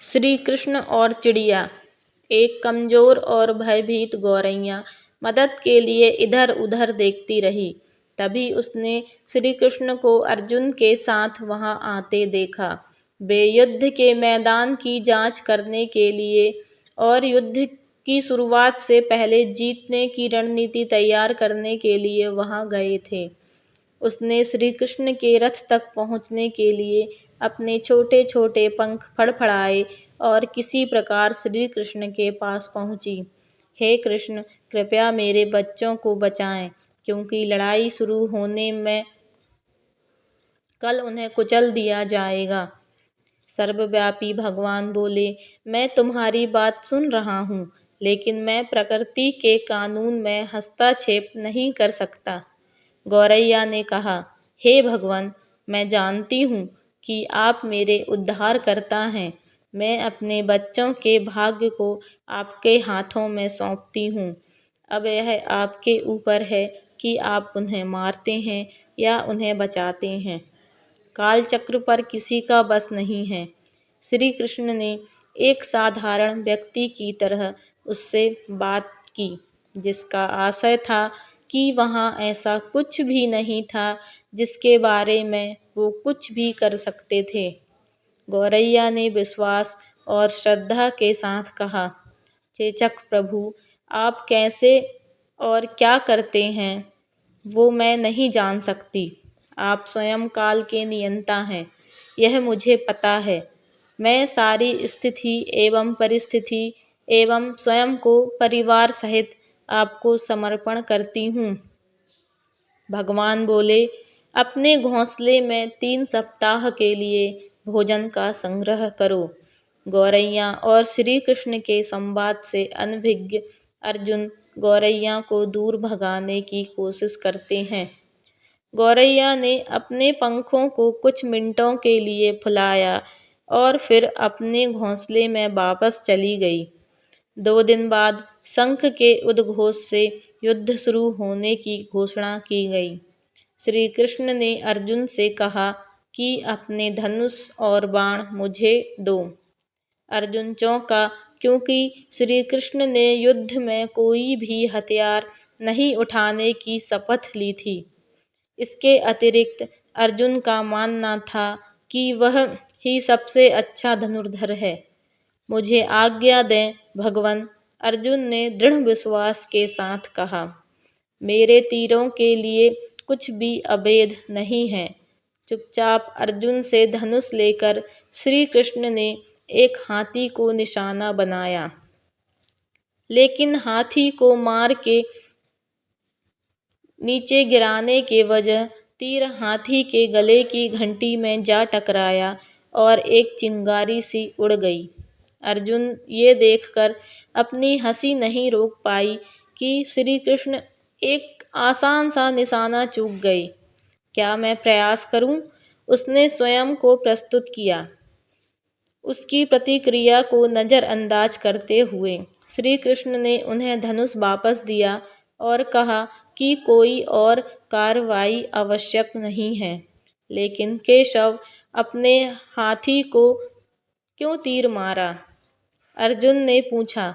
श्री कृष्ण और चिड़िया। एक कमजोर और भयभीत गौरैया मदद के लिए इधर उधर देखती रही। तभी उसने श्री कृष्ण को अर्जुन के साथ वहां आते देखा। वे युद्ध के मैदान की जांच करने के लिए और युद्ध की शुरुआत से पहले जीतने की रणनीति तैयार करने के लिए वहां गए थे। उसने श्री कृष्ण के रथ तक पहुंचने के लिए अपने छोटे छोटे पंख फड़फड़ाए और किसी प्रकार श्री कृष्ण के पास पहुंची। हे कृष्ण, कृपया मेरे बच्चों को बचाएं, क्योंकि लड़ाई शुरू होने में कल उन्हें कुचल दिया जाएगा। सर्वव्यापी भगवान बोले, मैं तुम्हारी बात सुन रहा हूँ, लेकिन मैं प्रकृति के कानून में हस्तक्षेप नहीं कर सकता। गौरैया ने कहा, हे भगवान, मैं जानती हूँ कि आप मेरे उद्धारकर्ता हैं। मैं अपने बच्चों के भाग्य को आपके हाथों में सौंपती हूँ। अब यह आपके ऊपर है कि आप उन्हें मारते हैं या उन्हें बचाते हैं। कालचक्र पर किसी का बस नहीं है। श्री कृष्ण ने एक साधारण व्यक्ति की तरह उससे बात की, जिसका आशय था कि वहाँ ऐसा कुछ भी नहीं था जिसके बारे में वो कुछ भी कर सकते थे। गौरैया ने विश्वास और श्रद्धा के साथ कहा, चेचक प्रभु, आप कैसे और क्या करते हैं वो मैं नहीं जान सकती। आप स्वयं काल के नियंता हैं, यह मुझे पता है। मैं सारी स्थिति एवं परिस्थिति एवं स्वयं को परिवार सहित आपको समर्पण करती हूँ। भगवान बोले, अपने घोंसले में 3 सप्ताह के लिए भोजन का संग्रह करो। गौरैया और श्री कृष्ण के संवाद से अनभिज्ञ अर्जुन गौरैया को दूर भगाने की कोशिश करते हैं। गौरैया ने अपने पंखों को कुछ मिनटों के लिए फुलाया और फिर अपने घोंसले में वापस चली गई। 2 दिन बाद शंख के उद्घोष से युद्ध शुरू होने की घोषणा की गई। श्री कृष्ण ने अर्जुन से कहा कि अपने धनुष और बाण मुझे दो। अर्जुन चौंका, क्योंकि श्री कृष्ण ने युद्ध में कोई भी हथियार नहीं उठाने की शपथ ली थी। इसके अतिरिक्त अर्जुन का मानना था कि वह ही सबसे अच्छा धनुर्धर है। मुझे आज्ञा दें भगवान, अर्जुन ने दृढ़ विश्वास के साथ कहा। मेरे तीरों के लिए कुछ भी अभेद नहीं है। चुपचाप अर्जुन से धनुष लेकर श्री कृष्ण ने एक हाथी को निशाना बनाया, लेकिन हाथी को मार के नीचे गिराने के वजह तीर हाथी के गले की घंटी में जा टकराया और एक चिंगारी सी उड़ गई। अर्जुन ये देखकर अपनी हंसी नहीं रोक पाई कि श्री कृष्ण एक आसान सा निशाना चूक गए। क्या मैं प्रयास करूं? उसने स्वयं को प्रस्तुत किया। उसकी प्रतिक्रिया को नज़रअंदाज करते हुए श्री कृष्ण ने उन्हें धनुष वापस दिया और कहा कि कोई और कार्रवाई आवश्यक नहीं है। लेकिन केशव, अपने हाथी को क्यों तीर मारा? अर्जुन ने पूछा।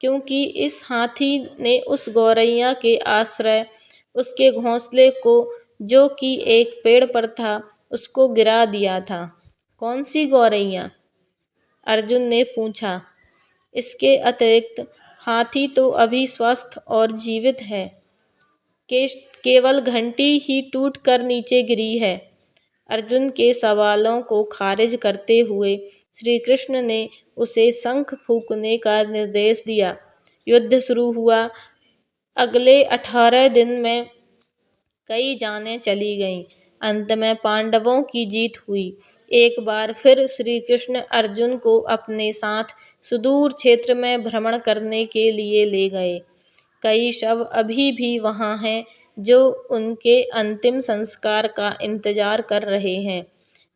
क्योंकि इस हाथी ने उस गौरैया के आश्रय, उसके घोंसले को, जो कि एक पेड़ पर था, उसको गिरा दिया था। कौन सी गौरैया? अर्जुन ने पूछा। इसके अतिरिक्त हाथी तो अभी स्वस्थ और जीवित है। केवल घंटी ही टूट कर नीचे गिरी है। अर्जुन के सवालों को खारिज करते हुए श्री कृष्ण ने उसे शंख फूंकने का निर्देश दिया। युद्ध शुरू हुआ। अगले 18 दिन में कई जानें चली गईं। अंत में पांडवों की जीत हुई। एक बार फिर श्री कृष्ण अर्जुन को अपने साथ सुदूर क्षेत्र में भ्रमण करने के लिए ले गए। कई शव अभी भी वहाँ हैं जो उनके अंतिम संस्कार का इंतजार कर रहे हैं।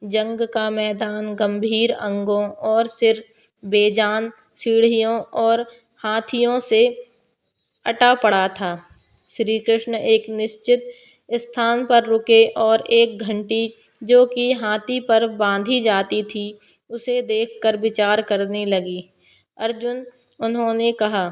जंग का मैदान गंभीर अंगों और सिर, बेजान सीढ़ियों और हाथियों से अटा पड़ा था। श्री कृष्ण एक निश्चित स्थान पर रुके और एक घंटी जो कि हाथी पर बांधी जाती थी उसे देखकर विचार करने लगी। अर्जुन, उन्होंने कहा,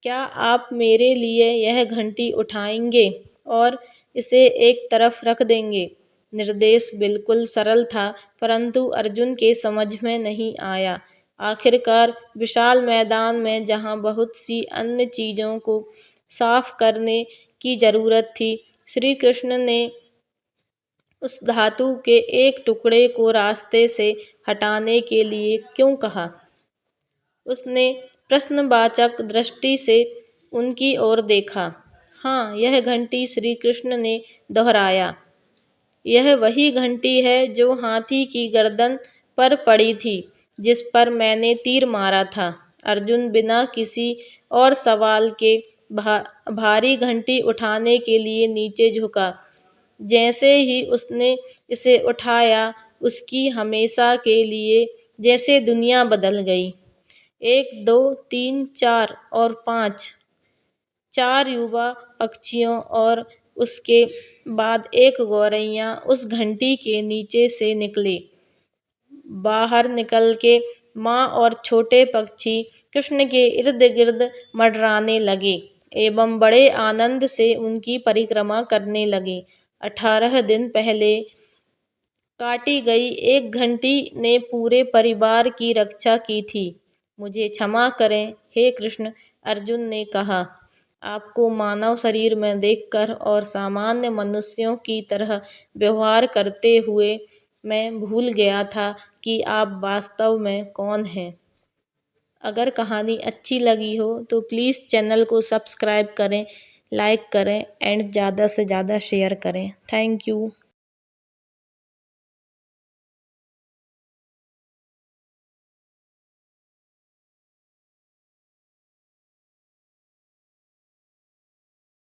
क्या आप मेरे लिए यह घंटी उठाएंगे और इसे एक तरफ रख देंगे? निर्देश बिल्कुल सरल था, परंतु अर्जुन के समझ में नहीं आया। आखिरकार विशाल मैदान में जहाँ बहुत सी अन्य चीज़ों को साफ करने की जरूरत थी, श्री कृष्ण ने उस धातु के एक टुकड़े को रास्ते से हटाने के लिए क्यों कहा? उसने प्रश्नवाचक दृष्टि से उनकी ओर देखा। हाँ, यह घंटी, श्री कृष्ण ने दोहराया। यह वही घंटी है जो हाथी की गर्दन पर पड़ी थी, जिस पर मैंने तीर मारा था। अर्जुन बिना किसी और सवाल के भारी घंटी उठाने के लिए नीचे झुका। जैसे ही उसने इसे उठाया, उसकी हमेशा के लिए जैसे दुनिया बदल गई। 1, 2, 3, 4 और 5, 4 युवा पक्षियों और उसके बाद एक गौरैया उस घंटी के नीचे से निकले। बाहर निकल के माँ और छोटे पक्षी कृष्ण के इर्द गिर्द मंडराने लगे एवं बड़े आनंद से उनकी परिक्रमा करने लगे। 18 दिन पहले काटी गई एक घंटी ने पूरे परिवार की रक्षा की थी। मुझे क्षमा करें हे कृष्ण, अर्जुन ने कहा। आपको मानव शरीर में देखकर और सामान्य मनुष्यों की तरह व्यवहार करते हुए मैं भूल गया था कि आप वास्तव में कौन हैं। अगर कहानी अच्छी लगी हो तो प्लीज़ चैनल को सब्सक्राइब करें, लाइक करें एंड ज़्यादा से ज़्यादा शेयर करें। Thank you.